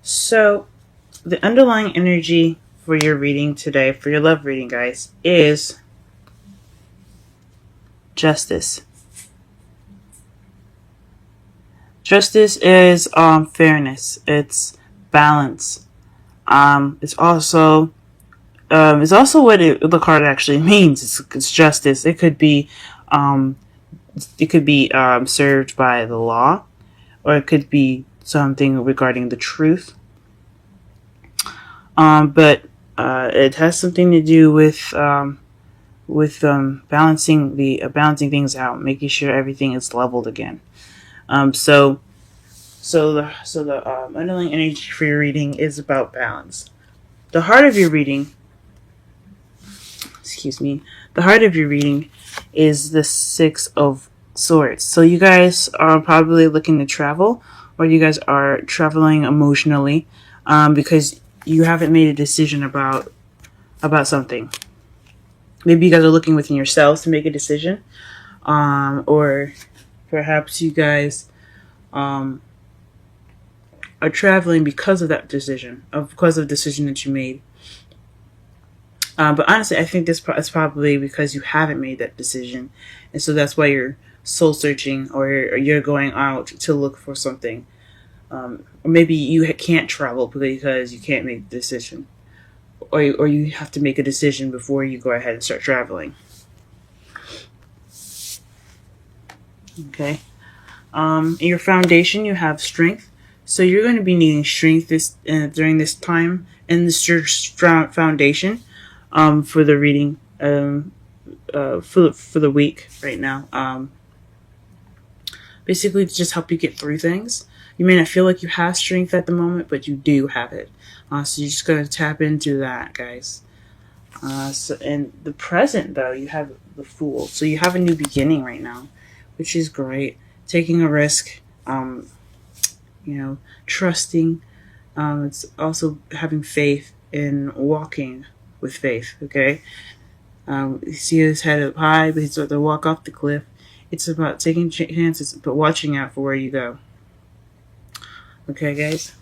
So, the underlying energy for your reading today, for your love reading, guys, is justice. Justice is fairness. It's balance. It's also what the card actually means. It's justice. Um, it could be served by the law, or it could be something regarding the truth. But it has something to do with balancing things out, making sure everything is leveled again. So the underlying energy for your reading is about balance. The heart of your reading, excuse me, the heart of your reading is the Six of Swords. So you guys are probably looking to travel, or you guys are traveling emotionally, because you haven't made a decision about something. Maybe you guys are looking within yourselves to make a decision, or perhaps you guys are traveling because of that decision, because of the decision that you made. But honestly, I think this is probably because you haven't made that decision, and so that's why you're soul searching, or you're going out to look for something. Or maybe you can't travel because you can't make the decision, or you have to make a decision before you go ahead and start traveling. Okay. In your foundation, you have strength. So you're going to be needing strength during this time, and this your foundation for the reading for the week right now. Basically, to just help you get through things. You may not feel like you have strength at the moment, but you do have it. So you're just going to tap into that, guys. So in the present, though, you have the Fool. So you have a new beginning right now, which is great. Taking a risk, trusting. It's also having faith in walking with faith, okay? You see his head up high, but he's about to walk off the cliff. It's about taking chances, but watching out for where you go. Okay, guys?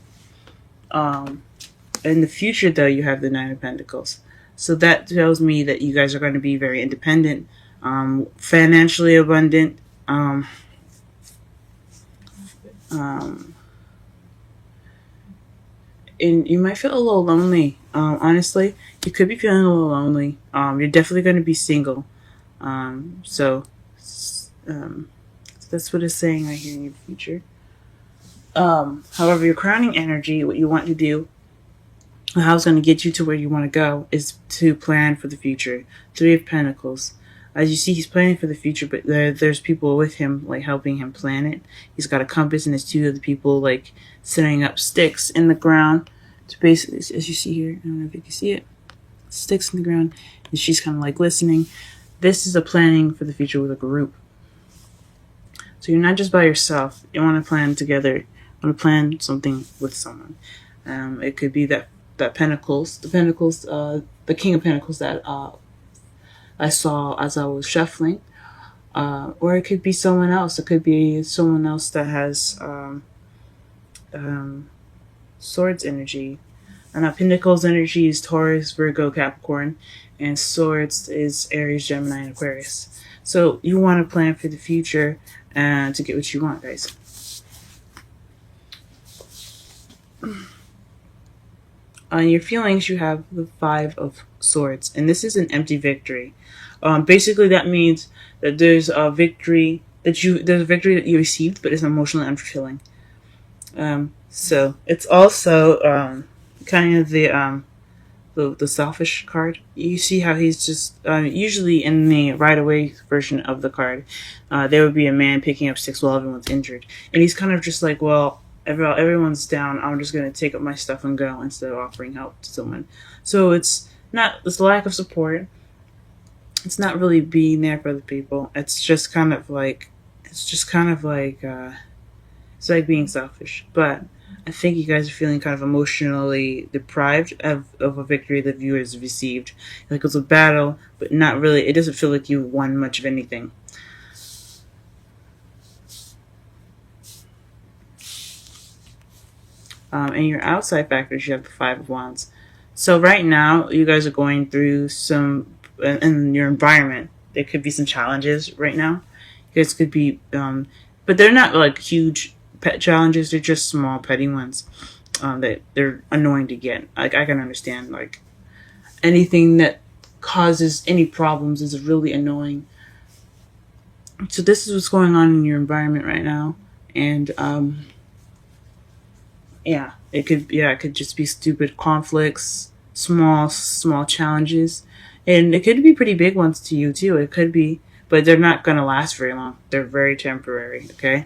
In the future, though, you have the Nine of Pentacles. So that tells me that you guys are going to be very independent, financially abundant, and you might feel a little lonely. Honestly, you could be feeling a little lonely. You're definitely going to be single. So that's what it's saying right here in your future. However, your crowning energy, what you want to do, how it's going to get you to where you want to go, is to plan for the future. Three of Pentacles. As you see, he's planning for the future, but there's people with him, like, helping him plan it. He's got a compass, and there's two other people, like, setting up sticks in the ground to basically, as you see here, I don't know if you can see it, sticks in the ground, and she's kind of, like, listening. This is a planning for the future with a group. So you're not just by yourself. You want to plan together. You want to plan something with someone. It could be the Pentacles, the King of Pentacles that I saw as I was shuffling, or it could be someone else. It could be someone else that has Swords energy. And Pentacles energy is Taurus, Virgo, Capricorn, and Swords is Aries, Gemini, and Aquarius. So you want to plan for the future and to get what you want, guys. On your feelings, you have the Five of Swords, and this is an empty victory. Basically, that means that there's a victory that you received, but it's emotionally unfulfilling. So it's also kind of the selfish card. You see how he's just usually in the right away version of the card, there would be a man picking up sticks while everyone's injured, and he's kind of just like, well, everyone's down, I'm just going to take up my stuff and go instead of offering help to someone. So it's not this lack of support. It's not really being there for the people. It's like being selfish. But I think you guys are feeling kind of emotionally deprived of a victory that you has received. Like it was a battle, but not really. It doesn't feel like you won much of anything. And your outside factors, you have the Five of Wands. So right now, you guys are going through some, in your environment, there could be some challenges right now. You guys could be, but they're not like huge pet challenges. They're just small, petty ones that they're annoying to get. Like, I can understand, like, anything that causes any problems is really annoying. So this is what's going on in your environment right now. And, yeah, it could just be stupid conflicts, small challenges, and it could be pretty big ones to you too. It could be, but they're not gonna last very long. They're very temporary. Okay.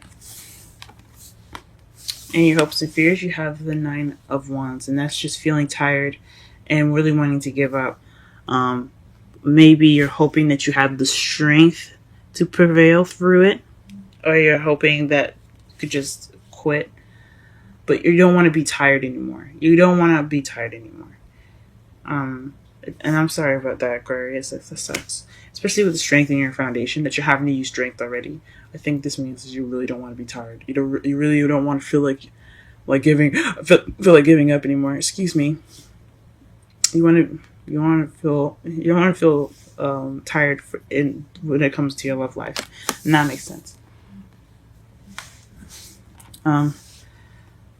In your hopes and fears, you have the Nine of Wands, and that's just feeling tired and really wanting to give up. Maybe you're hoping that you have the strength to prevail through it, or you're hoping that you could just quit. But you don't want to be tired anymore. You don't want to be tired anymore. And I'm sorry about that, Aquarius. That sucks. Especially with the strength in your foundation, that you're having to use strength already. I think this means that you really don't want to be tired. You really don't want to feel like giving up anymore. Excuse me. You don't want to feel tired when it comes to your love life. And that makes sense.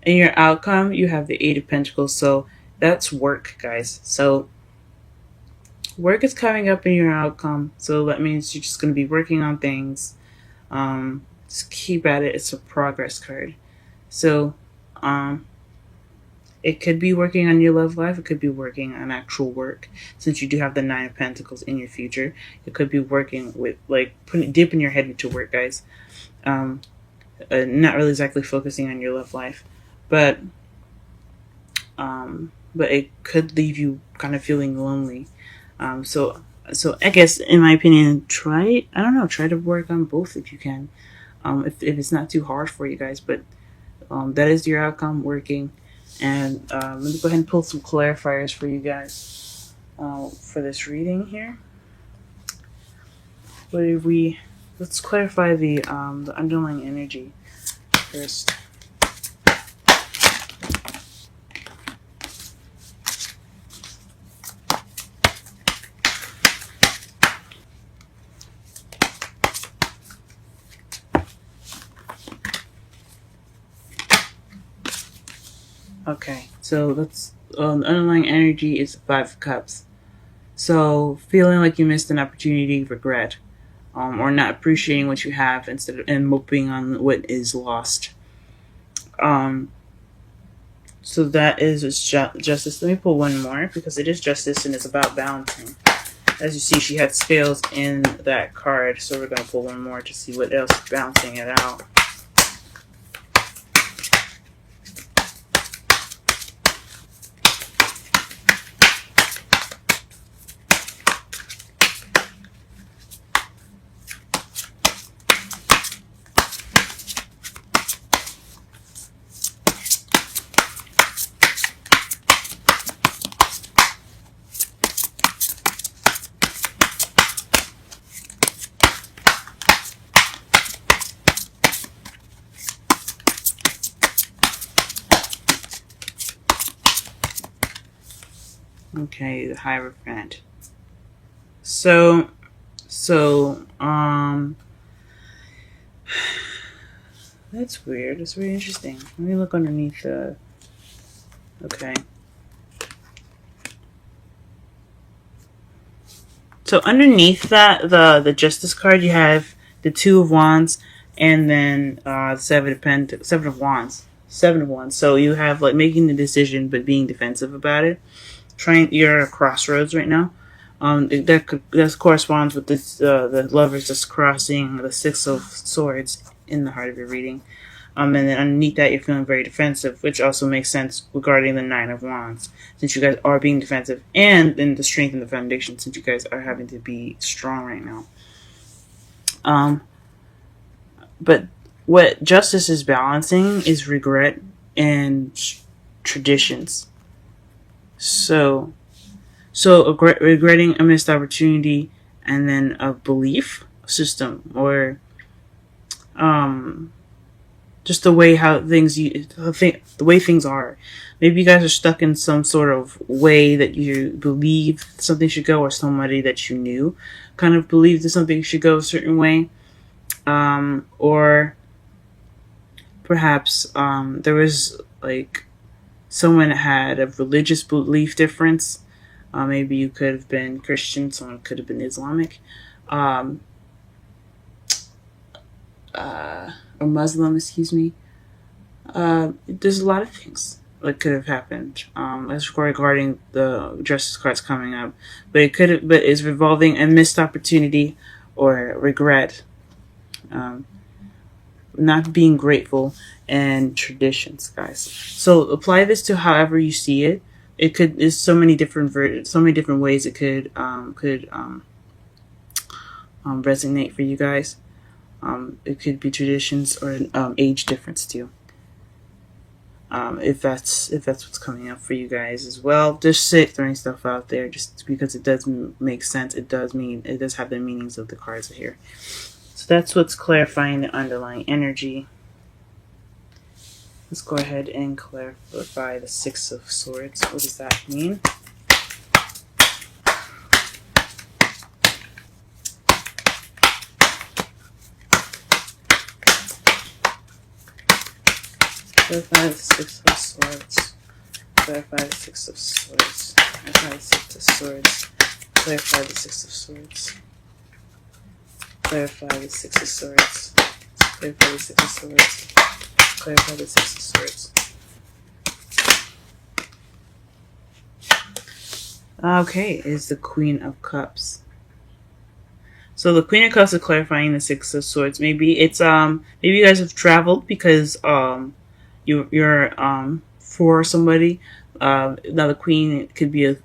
In your outcome, you have the Eight of Pentacles. So that's work, guys. So work is coming up in your outcome. So that means you're just going to be working on things. Just keep at it. It's a progress card. So it could be working on your love life. It could be working on actual work. Since you do have the Nine of Pentacles in your future, it could be working with, like, dipping your head into work, guys. Not really exactly focusing on your love life. But it could leave you kind of feeling lonely. So I guess, in my opinion, try to work on both if you can. If it's not too hard for you guys, but that is your outcome, working. And let me go ahead and pull some clarifiers for you guys for this reading here. Let's clarify the underlying energy first. Okay, so that's the underlying energy is Five of Cups. So feeling like you missed an opportunity, regret, or not appreciating what you have and moping on what is lost. So that is justice. Let me pull one more because it is justice and it's about balancing. As you see, she had scales in that card, so we're going to pull one more to see what else is balancing it out. Okay, the Hierophant. So, that's weird. That's very interesting. Let me look underneath the. Okay. So underneath that, the Justice card, you have the Two of Wands, and then Seven of Wands. So you have, like, making the decision but being defensive about it. You're at a crossroads right now. That corresponds with this, the Lovers just crossing the Six of Swords in the heart of your reading. And then underneath that, you're feeling very defensive, which also makes sense regarding the Nine of Wands, since you guys are being defensive, and then the strength in the foundation, since you guys are having to be strong right now. But what justice is balancing is regret and traditions. So regretting a missed opportunity, and then a belief system, or just the way the way things are. Maybe you guys are stuck in some sort of way that you believe something should go, or somebody that you knew kind of believed that something should go a certain way. Or perhaps there was like someone that had a religious belief difference. Maybe you could have been Christian, someone could have been Islamic, or Muslim, excuse me. There's a lot of things that could have happened. As regarding the justice cards coming up, but it's revolving a missed opportunity or regret, not being grateful, and traditions, guys. So apply this to however you see it. There's so many different ways it could resonate for you guys. It could be traditions or age difference too. If that's what's coming up for you guys as well, just throwing stuff out there just because it does make sense. It does have the meanings of the cards here. So that's what's clarifying the underlying energy. Let's go ahead and clarify the Six of Swords. What does that mean? Clarify the Six of Swords. Clarify the Six of Swords. Clarify the Six of Swords. Clarify the Six of Swords. Clarify the Six of Swords. Clarify the Six of Swords. Clarify the Six of Swords. Okay, is the Queen of Cups. So the Queen of Cups is clarifying the Six of Swords. Maybe it's maybe you guys have traveled because you're for somebody. Now the Queen could be a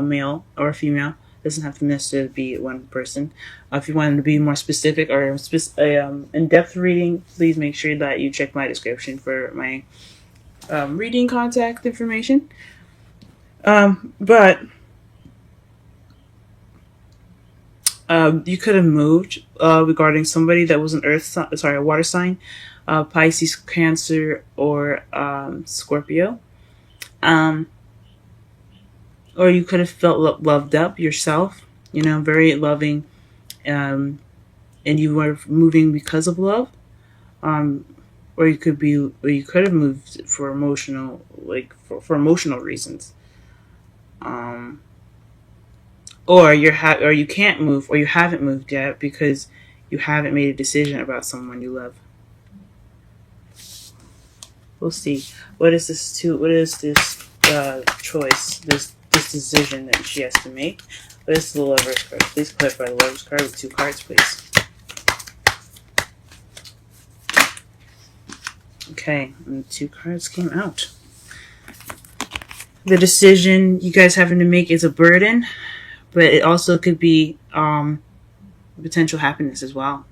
male or a female. It doesn't have to necessarily be one person. If you wanted to be more specific or in-depth reading, please make sure that you check my description for my reading contact information. But you could have moved regarding somebody that was a water sign, Pisces, Cancer, or Scorpio. Or you could have felt loved up yourself, very loving, and you were moving because of love. Or you could have moved for emotional, for emotional reasons. Or you can't move, or you haven't moved yet because you haven't made a decision about someone you love. We'll see. What is this choice, this decision that she has to make? What is the Lover's card? Please clarify the Lover's card with 2 cards, please. Okay, and 2 cards came out. The decision you guys having to make is a burden, but it also could be potential happiness as well.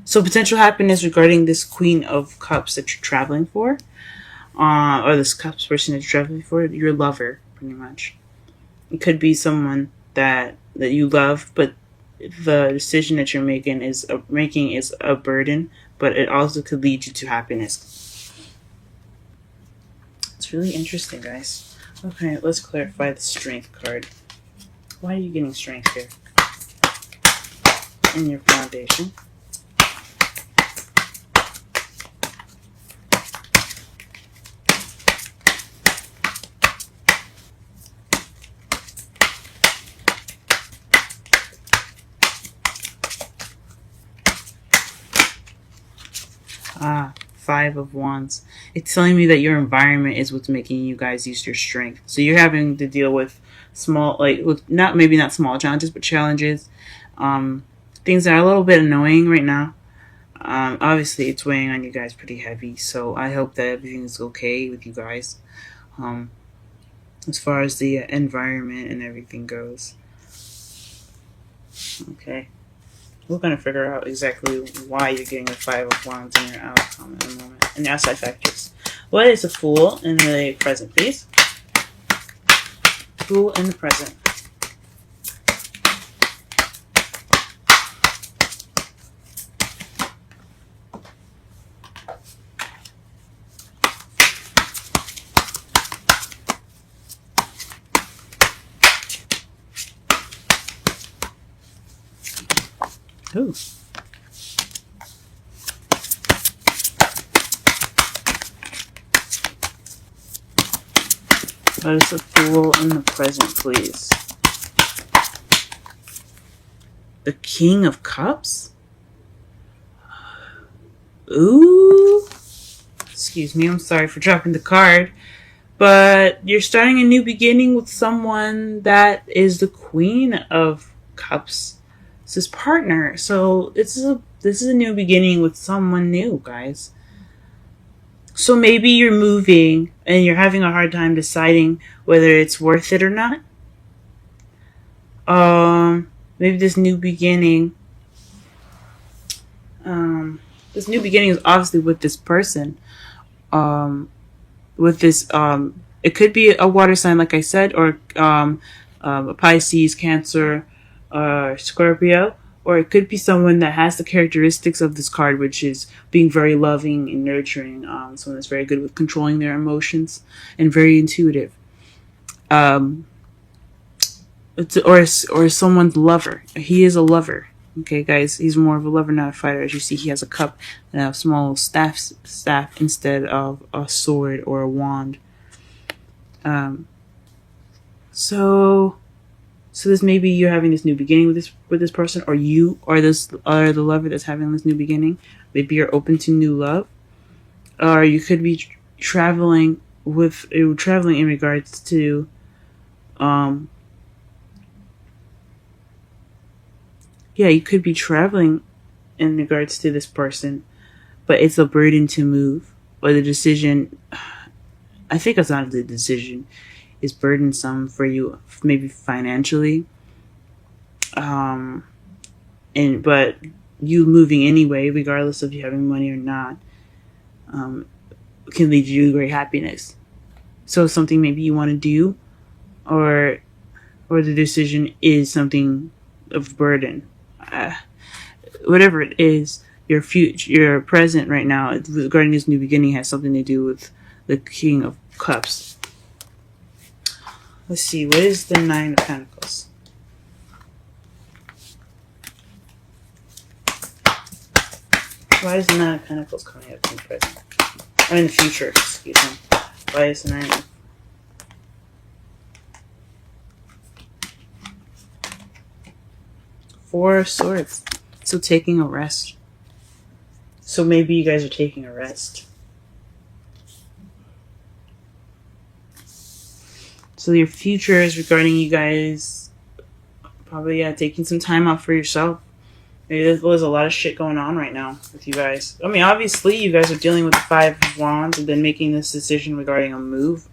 So potential happiness regarding this Queen of Cups that you're traveling for, or this Cups person that you're traveling for, your lover, pretty much. It could be someone that you love, but the decision that you're making is a burden, but it also could lead you to happiness. It's really interesting, guys. Okay, let's clarify the Strength card. Why are you getting strength here in your foundation? Five of Wands. It's telling me that your environment is what's making you guys use your strength. So you're having to deal with maybe not small challenges, but challenges, things that are a little bit annoying right now. Obviously, it's weighing on you guys pretty heavy. So I hope that everything is okay with you guys, as far as the environment and everything goes. Okay. We're going to figure out exactly why you're getting the Five of Wands in your outcome in a moment. And the outside factors. What is a Fool in the present, please? Fool in the present. Ooh. What is the Fool in the present, please? The King of Cups? Ooh. Excuse me, I'm sorry for dropping the card. But you're starting a new beginning with someone that is the Queen of Cups. It's his partner. So this is a new beginning with someone new, guys. So maybe you're moving and you're having a hard time deciding whether it's worth it or not. Maybe this new beginning. This new beginning is obviously with this person. With this, it could be a water sign, like I said, or a Pisces, Cancer, Scorpio. Or it could be someone that has the characteristics of this card, which is being very loving and nurturing. Someone that's very good with controlling their emotions and very intuitive. Or someone's lover. He is a lover. Okay, guys, he's more of a lover, not a fighter. As you see, he has a cup and a small staff instead of a sword or a wand. So this maybe you're having this new beginning with this person, or you are the lover that's having this new beginning. Maybe you're open to new love, or you could be traveling in regards to you could be traveling in regards to this person, but it's a burden to move, or the decision. I think it's not the decision. Is burdensome for you, maybe financially, but you moving anyway, regardless of you having money or not, can lead you to great happiness. So something maybe you want to do, or the decision is something of burden. Whatever it is, your future, your present right now regarding this new beginning has something to do with the King of Cups. Let's see, what is the Nine of Pentacles? Why is the Nine of Pentacles coming up in the present? I mean the future, excuse me. Why is the Nine of... Four of Swords. So taking a rest. So maybe you guys are taking a rest. So your future is regarding you guys probably taking some time out for yourself. Maybe there's a lot of shit going on right now with you guys. I mean, obviously you guys are dealing with the Five of Wands and then making this decision regarding a move.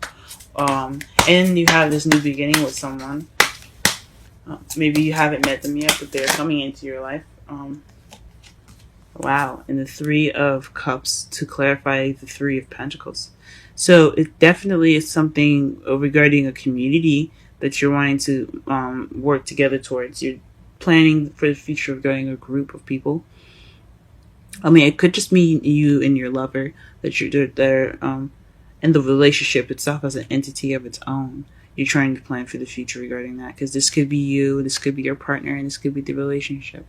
And you have this new beginning with someone. Maybe you haven't met them yet, but they're coming into your life. Wow. And the Three of Cups to clarify the Three of Pentacles. So it definitely is something regarding a community that you're wanting to work together towards. You're planning for the future regarding a group of people. I mean, it could just mean you and your lover that you're there, and the relationship itself as an entity of its own. You're trying to plan for the future regarding that, because this could be you, this could be your partner, and this could be the relationship.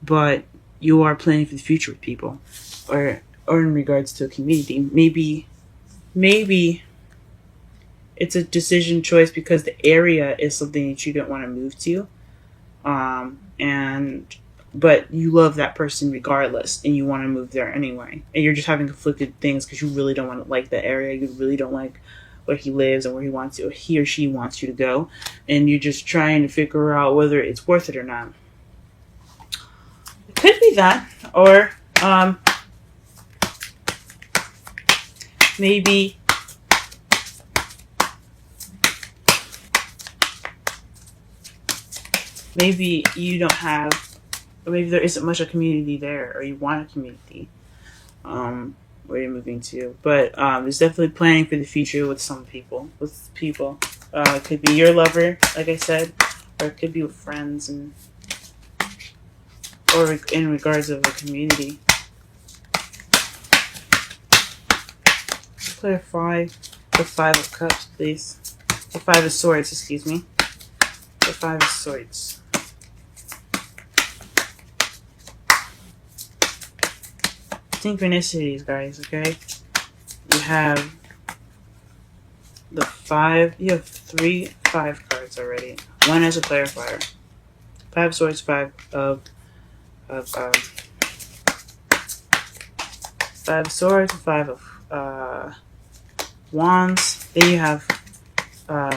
But you are planning for the future with people, or in regards to a community. Maybe it's a decision choice because the area is something that you don't want to move to, but you love that person regardless, and you want to move there anyway, and you're just having conflicted things because you really don't want to like the area, you really don't like where he lives and where he or she wants you to go, and you're just trying to figure out whether it's worth it or not. It could be that, or maybe you don't have, or maybe there isn't much of a community there, or you want a community where you're moving to. But there's definitely planning for the future with some people. It could be your lover, like I said, or it could be with friends, or in regards of a community. Clarify the Five of Cups, please. The Five of Swords, excuse me. The Five of Swords. synchronicities, guys, okay? You have the 5. You have 3 5 cards already. One as a clarifier. 5 swords, 5 of 5 swords, 5 of wands. Then you have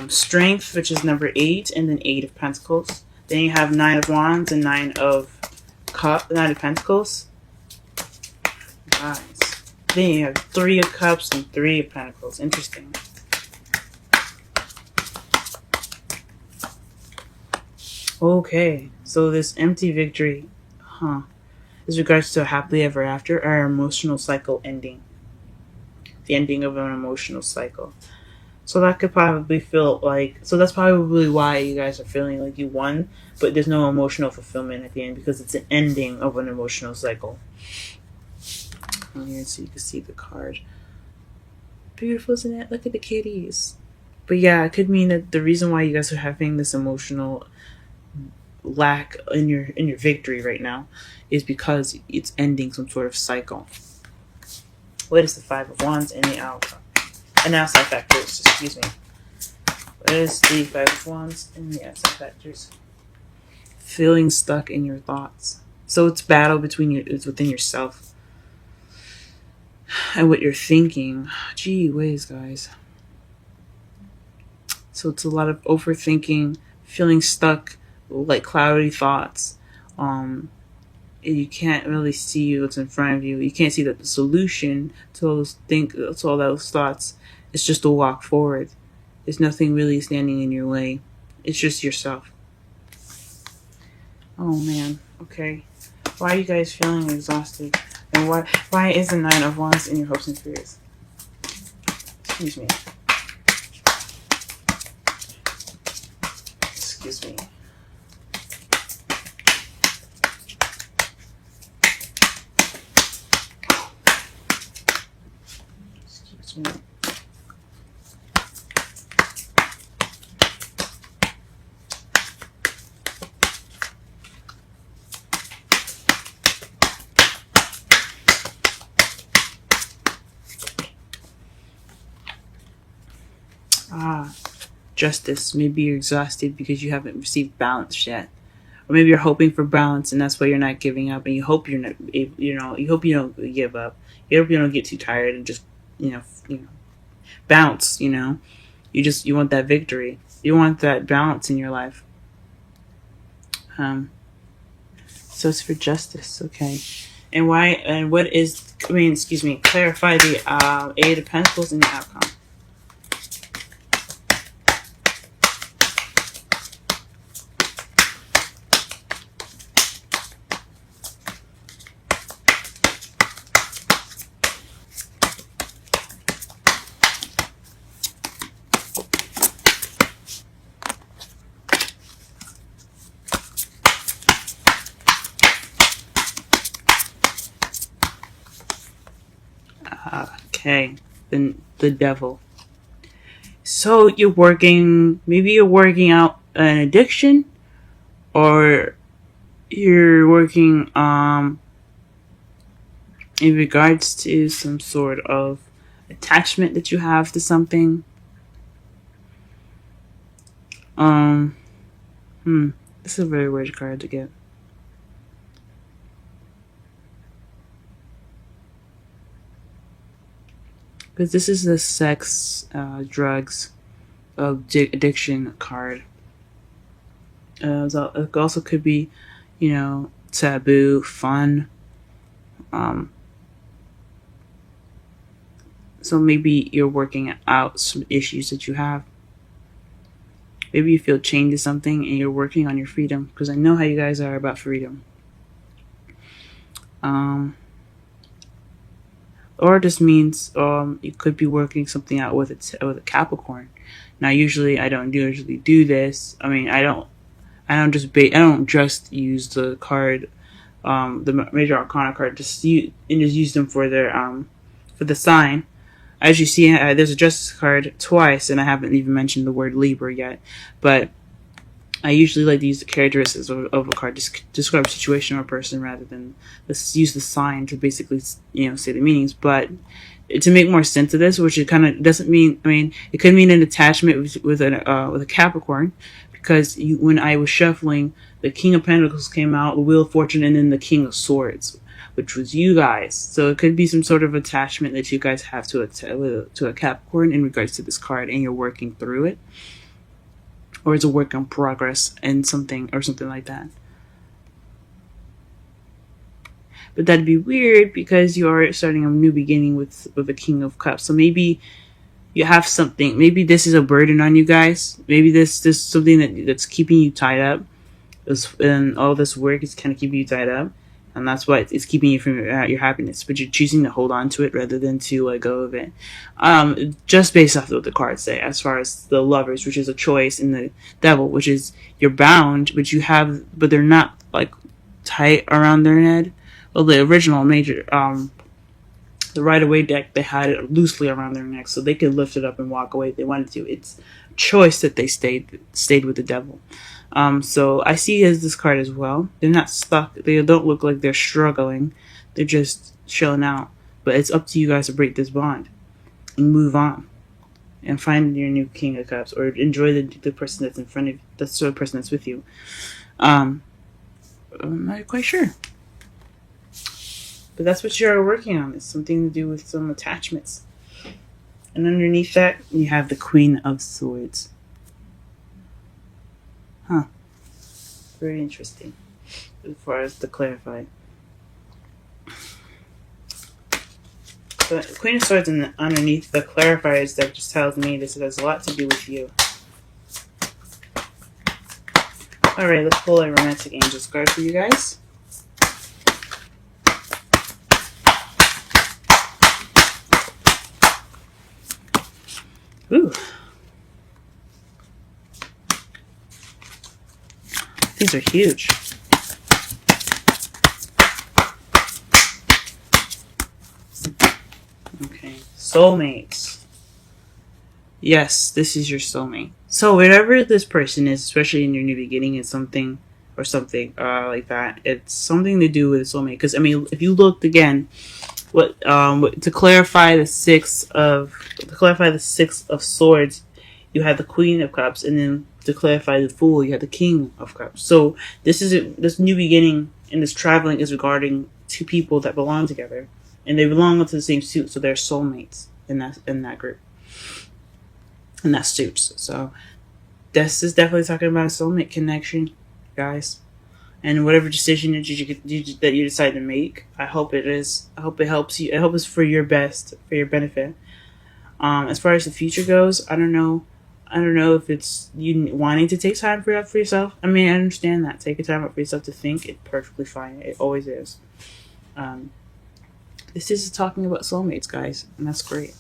strength, which is number 8, and then 8 of pentacles. Then you have 9 of wands and 9 of pentacles. Nice. Then you have 3 of cups and 3 of pentacles. Interesting. Okay, so this empty victory, is regards to a happily ever after, or emotional cycle ending. The ending of an emotional cycle. So that could probably feel like, so that's probably why you guys are feeling like you won, but there's no emotional fulfillment at the end because it's an ending of an emotional cycle. Here, so you can see the card. Beautiful, isn't it? Look at the kitties. But yeah, it could mean that the reason why you guys are having this emotional lack in your victory right now is because it's ending some sort of cycle. What is the 5 of wands in the outcome? And outside factors, excuse me. What is the 5 of wands in the outside factors? Feeling stuck in your thoughts. So it's battle it's within yourself and what you're thinking. Gee whiz, guys. So it's a lot of overthinking, feeling stuck, like cloudy thoughts. You can't really see what's in front of you. You can't see that the solution to all those thoughts is just to walk forward. There's nothing really standing in your way. It's just yourself. Oh man. Okay. Why are you guys feeling exhausted? And why is the 9 of wands in your hopes and fears? Excuse me. Excuse me. Excuse me. Justice. Maybe you're exhausted because you haven't received balance yet, or maybe you're hoping for balance, and that's why you're not giving up. And you hope you're not, you hope you don't give up. You hope you don't get too tired and just, bounce. You want that victory. You want that balance in your life. So it's for justice, okay. And why? And what is? Clarify the 8 of pentacles in the outcome. Okay, then the devil. So maybe you're working out an addiction, or you're working in regards to some sort of attachment that you have to something. This is a very weird card to get. Because this is the sex, drugs, addiction card. It also could be, taboo, fun. So maybe you're working out some issues that you have. Maybe you feel chained to something and you're working on your freedom. Because I know how you guys are about freedom. Or it just means you could be working something out with a Capricorn. Now, usually I don't usually do this. I mean, I don't just use the card, the major arcana card, just use them for the sign. As you see, there's a justice card twice, and I haven't even mentioned the word Libra yet. But I usually like to use the characteristics of a card to describe a situation or a person rather than use the sign to basically, say the meanings. But to make more sense of this, which it kind of doesn't mean, I mean, it could mean an attachment with a Capricorn, because when I was shuffling, the King of Pentacles came out, the Wheel of Fortune, and then the King of Swords, which was you guys. So it could be some sort of attachment that you guys have to a Capricorn in regards to this card, and you're working through it, or it's a work in progress and something like that. But that'd be weird because you are starting a new beginning with the King of Cups. So maybe you have something. Maybe this is a burden on you guys. Maybe this is something that's keeping you tied up. And all this work is kind of keeping you tied up, and that's why it's keeping you from your happiness. But you're choosing to hold on to it rather than to let go of it. Just based off of what the cards say, as far as the Lovers, which is a choice, and the Devil, which is you're bound, but they're not like tight around their head. Well, the original major, the Rider-Waite deck, they had it loosely around their neck, so they could lift it up and walk away if they wanted to. It's a choice that they stayed with the Devil. So I see this card as well. They're not stuck. They don't look like they're struggling. They're just chilling out. But it's up to you guys to break this bond and move on and find your new King of Cups, or enjoy the person that's in front of you. That's the person that's with you. I'm not quite sure. But that's what you're working on. It's something to do with some attachments. And underneath that, you have the Queen of Swords. Huh. Very interesting. As far as to clarify. The Queen of Swords underneath the clarifiers that just tells me this has a lot to do with you. Alright, let's pull a Romantic Angels card for you guys. Ooh. These are huge. Okay. Soulmates. Yes, this is your soulmate. So whatever this person is, especially in your new beginning, is something like that. It's something to do with a soulmate. Because I mean, if you looked again, to clarify the Six of Swords, you had the Queen of Cups, and then to clarify the Fool, you had the King of Cups. So this new beginning and this traveling is regarding two people that belong together, and they belong to the same suit, so they're soulmates in that group, in that suits. So this is definitely talking about a soulmate connection, guys. And whatever decision that you decide to make, I hope it helps you. I hope it's for your benefit. As far as the future goes, I don't know if it's you wanting to take time for yourself. I mean, I understand that. Taking time out for yourself to think, it's perfectly fine. It always is. This is talking about soulmates, guys, and that's great.